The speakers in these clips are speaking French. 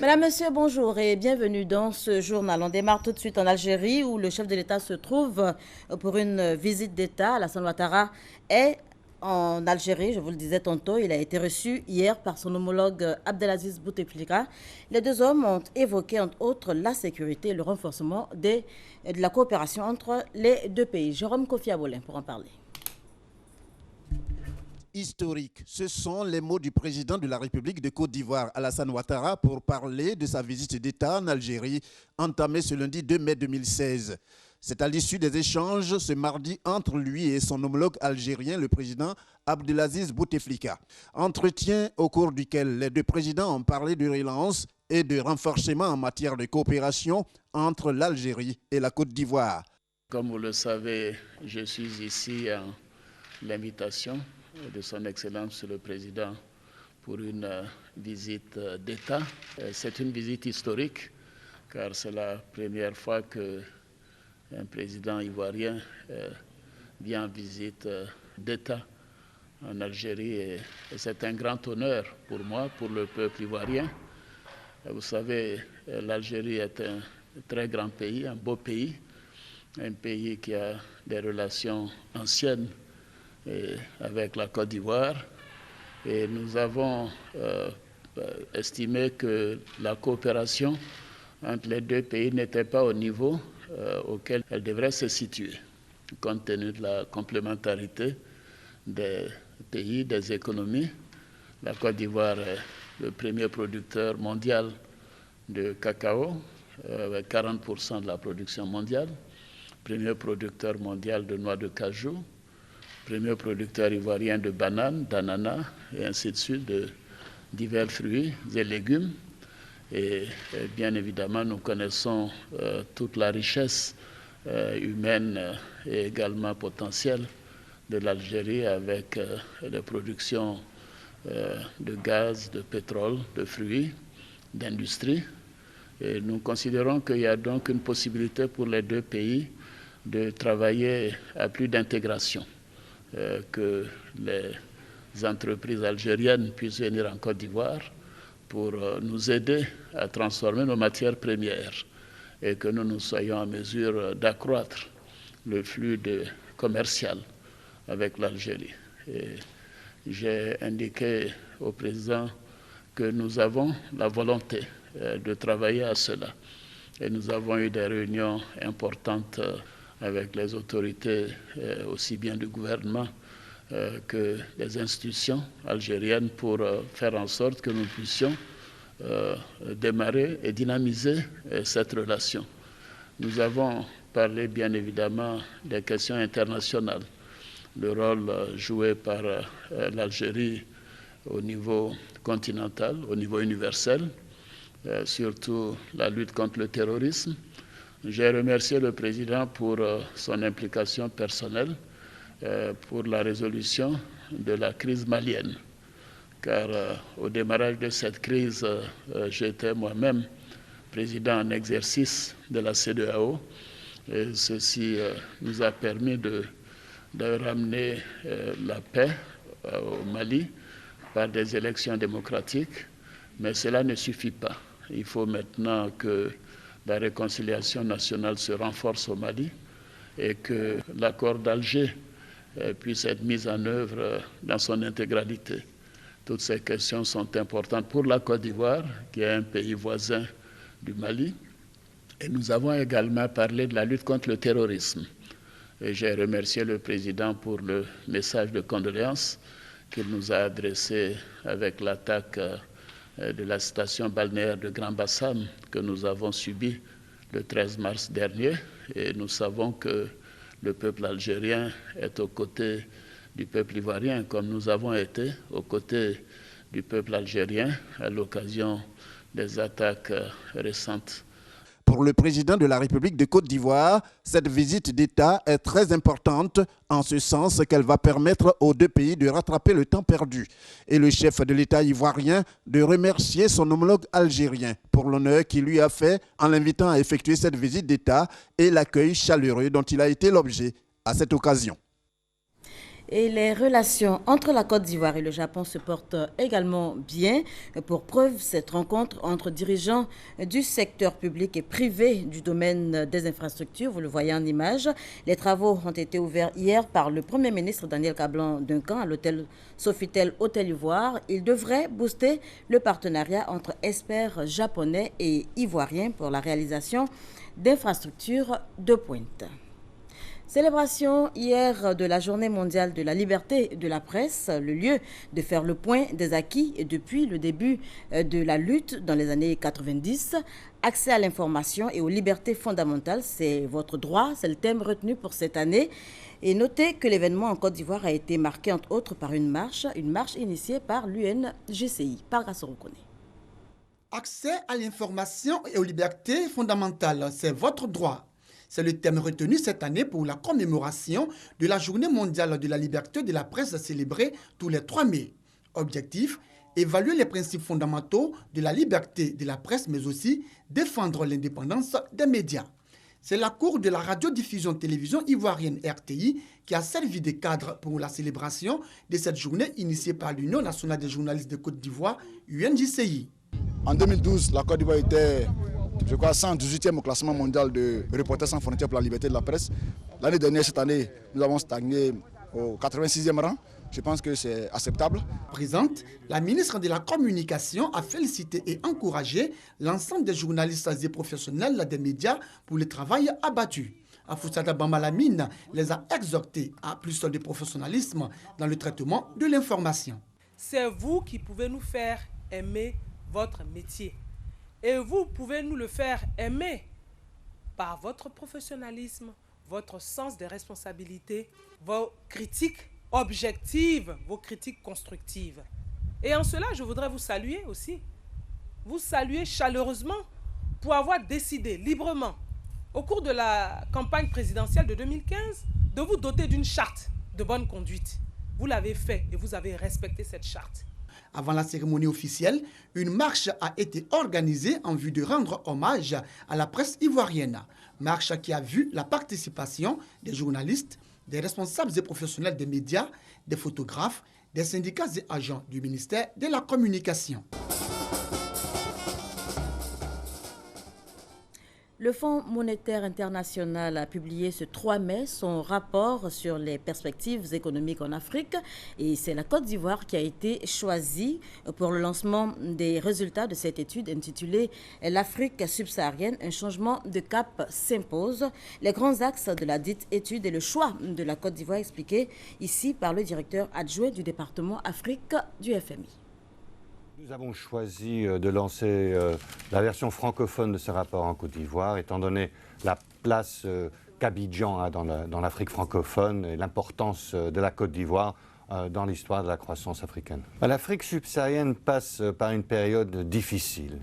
Mesdames, Messieurs, bonjour et bienvenue dans ce journal. On démarre tout de suite en Algérie où le chef de l'État se trouve pour une visite d'État. Alassane Ouattara est en Algérie, je vous le disais tantôt. Il a été reçu hier par son homologue Abdelaziz Bouteflika. Les deux hommes ont évoqué entre autres la sécurité et le renforcement de la coopération entre les deux pays. Jérôme Kofi Abolin pour en parler. Historique. Ce sont les mots du président de la République de Côte d'Ivoire, Alassane Ouattara, pour parler de sa visite d'État en Algérie, entamée ce lundi 2 mai 2016. C'est à l'issue des échanges ce mardi entre lui et son homologue algérien, le président Abdelaziz Bouteflika. Entretien au cours duquel les deux présidents ont parlé de relance et de renforcement en matière de coopération entre l'Algérie et la Côte d'Ivoire. Comme vous le savez, je suis ici à l'invitation de son Excellence le Président pour une visite d'État. C'est une visite historique car c'est la première fois qu'un président ivoirien vient en visite d'État en Algérie et c'est un grand honneur pour moi, pour le peuple ivoirien. Vous savez, l'Algérie est un très grand pays, un beau pays, un pays qui a des relations anciennes avec la Côte d'Ivoire et nous avons estimé que la coopération entre les deux pays n'était pas au niveau auquel elle devrait se situer, compte tenu de la complémentarité des pays, des économies. La Côte d'Ivoire est le premier producteur mondial de cacao, avec 40% de la production mondiale, premier producteur mondial de noix de cajou, premier producteur ivoirien de bananes, d'ananas, et ainsi de suite, de divers fruits et légumes. Et bien évidemment, nous connaissons toute la richesse humaine et également potentielle de l'Algérie avec les productions de gaz, de pétrole, de fruits, d'industrie. Et nous considérons qu'il y a donc une possibilité pour les deux pays de travailler à plus d'intégration. Que les entreprises algériennes puissent venir en Côte d'Ivoire pour nous aider à transformer nos matières premières et que nous soyons en mesure d'accroître le flux commercial avec l'Algérie. J'ai indiqué au président que nous avons la volonté de travailler à cela. Et nous avons eu des réunions importantes avec les autorités aussi bien du gouvernement que des institutions algériennes pour faire en sorte que nous puissions démarrer et dynamiser cette relation. Nous avons parlé bien évidemment des questions internationales, le rôle joué par l'Algérie au niveau continental, au niveau universel, surtout la lutte contre le terrorisme. J'ai remercié le président pour son implication personnelle pour la résolution de la crise malienne. Car au démarrage de cette crise, j'étais moi-même président en exercice de la CEDEAO. Et ceci nous a permis de ramener la paix au Mali par des élections démocratiques. Mais cela ne suffit pas. Il faut maintenant que la réconciliation nationale se renforce au Mali et que l'accord d'Alger puisse être mis en œuvre dans son intégralité. Toutes ces questions sont importantes pour la Côte d'Ivoire, qui est un pays voisin du Mali. Et nous avons également parlé de la lutte contre le terrorisme. Et j'ai remercié le président pour le message de condoléances qu'il nous a adressé avec l'attaque de la station balnéaire de Grand Bassam que nous avons subie le 13 mars dernier. Et nous savons que le peuple algérien est aux côtés du peuple ivoirien, comme nous avons été aux côtés du peuple algérien à l'occasion des attaques récentes. Pour le président de la République de Côte d'Ivoire, cette visite d'État est très importante en ce sens qu'elle va permettre aux deux pays de rattraper le temps perdu. Et le chef de l'État ivoirien de remercier son homologue algérien pour l'honneur qu'il lui a fait en l'invitant à effectuer cette visite d'État et l'accueil chaleureux dont il a été l'objet à cette occasion. Et les relations entre la Côte d'Ivoire et le Japon se portent également bien. Pour preuve, cette rencontre entre dirigeants du secteur public et privé du domaine des infrastructures, vous le voyez en image. Les travaux ont été ouverts hier par le Premier ministre Daniel Kablan-Duncan à l'hôtel Sofitel Hôtel Ivoire. Il devrait booster le partenariat entre experts japonais et ivoiriens pour la réalisation d'infrastructures de pointe. Célébration hier de la Journée mondiale de la liberté de la presse, le lieu de faire le point des acquis depuis le début de la lutte dans les années 90. Accès à l'information et aux libertés fondamentales, c'est votre droit, c'est le thème retenu pour cette année. Et notez que l'événement en Côte d'Ivoire a été marqué entre autres par une marche initiée par l'UNGCI, par Gassorokone. Accès à l'information et aux libertés fondamentales, c'est votre droit. C'est le thème retenu cette année pour la commémoration de la Journée mondiale de la liberté de la presse célébrée tous les 3 mai. Objectif, évaluer les principes fondamentaux de la liberté de la presse, mais aussi défendre l'indépendance des médias. C'est la cour de la radiodiffusion-télévision ivoirienne RTI qui a servi de cadre pour la célébration de cette journée initiée par l'Union nationale des journalistes de Côte d'Ivoire, UNJCI. En 2012, la Côte d'Ivoire était, je crois, 118e au classement mondial de Reporters sans frontières pour la liberté de la presse. L'année dernière, cette année, nous avons stagné au 86e rang. Je pense que c'est acceptable. Présente, la ministre de la Communication a félicité et encouragé l'ensemble des journalistes et professionnels des médias pour le travail abattu. Afoussata Bambalamine les a exhortés à plus de professionnalisme dans le traitement de l'information. C'est vous qui pouvez nous faire aimer votre métier. Et vous pouvez nous le faire aimer par votre professionnalisme, votre sens des responsabilités, vos critiques objectives, vos critiques constructives. Et en cela, je voudrais vous saluer aussi. Vous saluer chaleureusement pour avoir décidé librement, au cours de la campagne présidentielle de 2015, de vous doter d'une charte de bonne conduite. Vous l'avez fait et vous avez respecté cette charte. Avant la cérémonie officielle, une marche a été organisée en vue de rendre hommage à la presse ivoirienne. Marche qui a vu la participation des journalistes, des responsables et professionnels des médias, des photographes, des syndicats et agents du ministère de la Communication. Le Fonds monétaire international a publié ce 3 mai son rapport sur les perspectives économiques en Afrique et c'est la Côte d'Ivoire qui a été choisie pour le lancement des résultats de cette étude intitulée « L'Afrique subsaharienne, un changement de cap s'impose ». Les grands axes de la dite étude et le choix de la Côte d'Ivoire expliqués ici par le directeur adjoint du département Afrique du FMI. Nous avons choisi de lancer la version francophone de ce rapport en Côte d'Ivoire, étant donné la place qu'Abidjan a dans l'Afrique francophone et l'importance de la Côte d'Ivoire dans l'histoire de la croissance africaine. L'Afrique subsaharienne passe par une période difficile.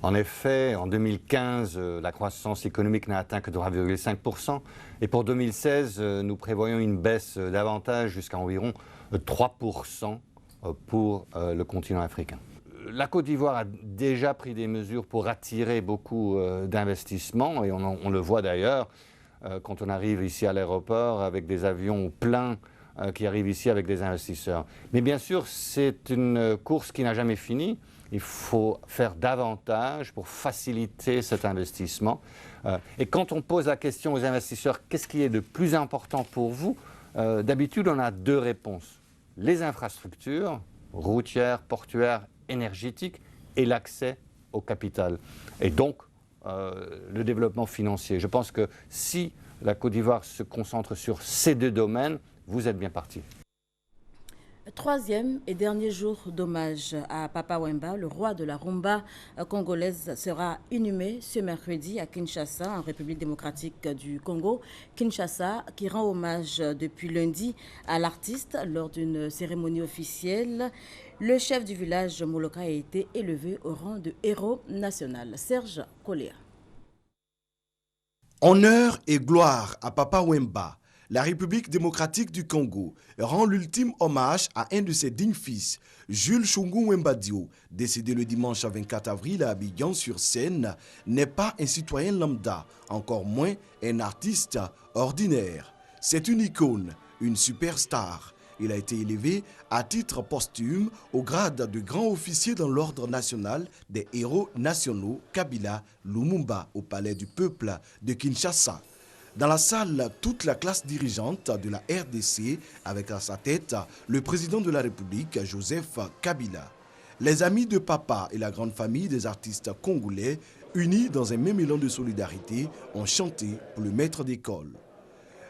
En effet, en 2015, la croissance économique n'a atteint que 3,5%. Et pour 2016, nous prévoyons une baisse davantage jusqu'à environ 3% pour le continent africain. La Côte d'Ivoire a déjà pris des mesures pour attirer beaucoup d'investissements et on le voit d'ailleurs quand on arrive ici à l'aéroport avec des avions pleins qui arrivent ici avec des investisseurs. Mais bien sûr, c'est une course qui n'a jamais fini. Il faut faire davantage pour faciliter cet investissement. Et quand on pose la question aux investisseurs, qu'est-ce qui est de plus important pour vous? D'habitude, on a 2 réponses. Les infrastructures, routières, portuaires, énergétiques, et l'accès au capital. Et donc, le développement financier. Je pense que si la Côte d'Ivoire se concentre sur ces 2 domaines, vous êtes bien parti. 3e et dernier jour d'hommage à Papa Wemba, le roi de la rumba congolaise, sera inhumé ce mercredi à Kinshasa, en République démocratique du Congo. Kinshasa qui rend hommage depuis lundi à l'artiste lors d'une cérémonie officielle. Le chef du village Moloka a été élevé au rang de héros national. Serge Koléa. Honneur et gloire à Papa Wemba. La République démocratique du Congo rend l'ultime hommage à un de ses dignes fils, Jules Chungu Wemba Dio, décédé le dimanche 24 avril à Abidjan-sur-Seine, n'est pas un citoyen lambda, encore moins un artiste ordinaire. C'est une icône, une superstar, il a été élevé à titre posthume au grade de grand officier dans l'ordre national des héros nationaux Kabila Lumumba au palais du peuple de Kinshasa. Dans la salle, toute la classe dirigeante de la RDC avec à sa tête le président de la République, Joseph Kabila. Les amis de papa et la grande famille des artistes congolais, unis dans un même élan de solidarité, ont chanté pour le maître d'école.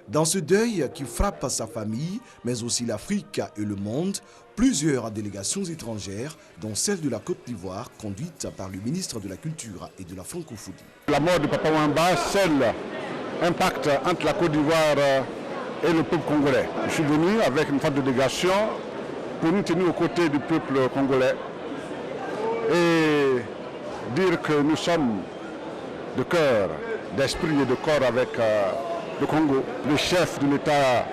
Dans ce deuil qui frappe sa famille, mais aussi l'Afrique et le monde, plusieurs délégations étrangères, dont celle de la Côte d'Ivoire, conduite par le ministre de la Culture et de la Francophonie. La mort de Papa Wemba scelle un pacte entre la Côte d'Ivoire et le peuple congolais. Je suis venu avec une forte délégation pour nous tenir aux côtés du peuple congolais et dire que nous sommes de cœur, d'esprit et de corps avec le Congo. Le chef de l'État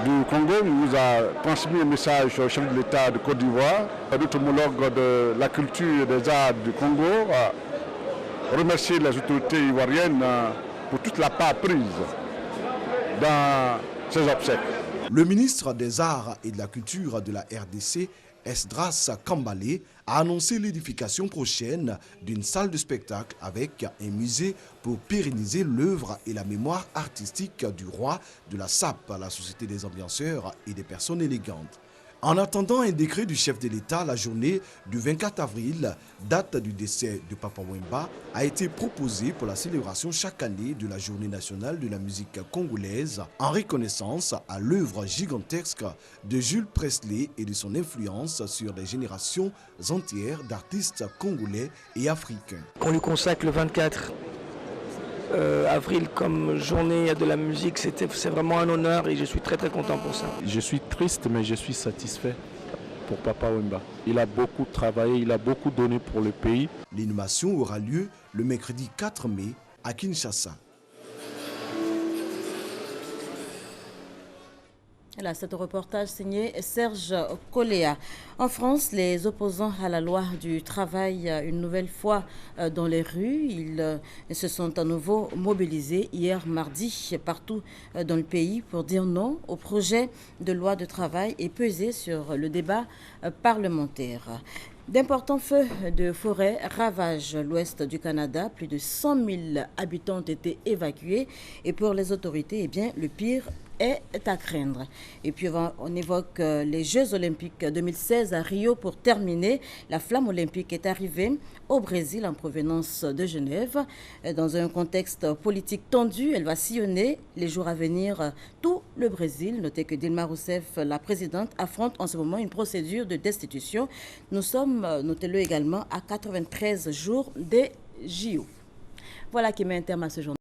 du Congo nous a transmis un message au chef de l'État de Côte d'Ivoire, notre homologue de la culture et des arts du Congo, remercier les autorités ivoiriennes pour toute la part prise dans ces obsèques. Le ministre des Arts et de la Culture de la RDC, Esdras Kambale, a annoncé l'édification prochaine d'une salle de spectacle avec un musée pour pérenniser l'œuvre et la mémoire artistique du roi de la SAP, la Société des ambianceurs et des personnes élégantes. En attendant un décret du chef de l'État, la journée du 24 avril, date du décès de Papa Wemba, a été proposée pour la célébration chaque année de la Journée nationale de la musique congolaise en reconnaissance à l'œuvre gigantesque de Jules Presley et de son influence sur des générations entières d'artistes congolais et africains. Qu'on lui consacre le 24 avril comme journée de la musique, c'est vraiment un honneur et je suis très content pour ça. Je suis triste mais je suis satisfait pour Papa Wemba. Il a beaucoup travaillé, il a beaucoup donné pour le pays. L'inhumation aura lieu le mercredi 4 mai à Kinshasa. Là, c'est un reportage signé Serge Koléa. En France, les opposants à la loi du travail, une nouvelle fois dans les rues, ils se sont à nouveau mobilisés hier mardi partout dans le pays pour dire non au projet de loi de travail et peser sur le débat parlementaire. D'importants feux de forêt ravagent l'ouest du Canada. Plus de 100 000 habitants ont été évacués. Et pour les autorités, eh bien, le pire est à craindre. Et puis on évoque les Jeux olympiques 2016 à Rio pour terminer. La flamme olympique est arrivée au Brésil en provenance de Genève. Dans un contexte politique tendu, elle va sillonner les jours à venir tout le Brésil. Notez que Dilma Rousseff, la présidente, affronte en ce moment une procédure de destitution. Nous sommes, notez-le également, à 93 jours des JO. Voilà qui met un terme à ce journal.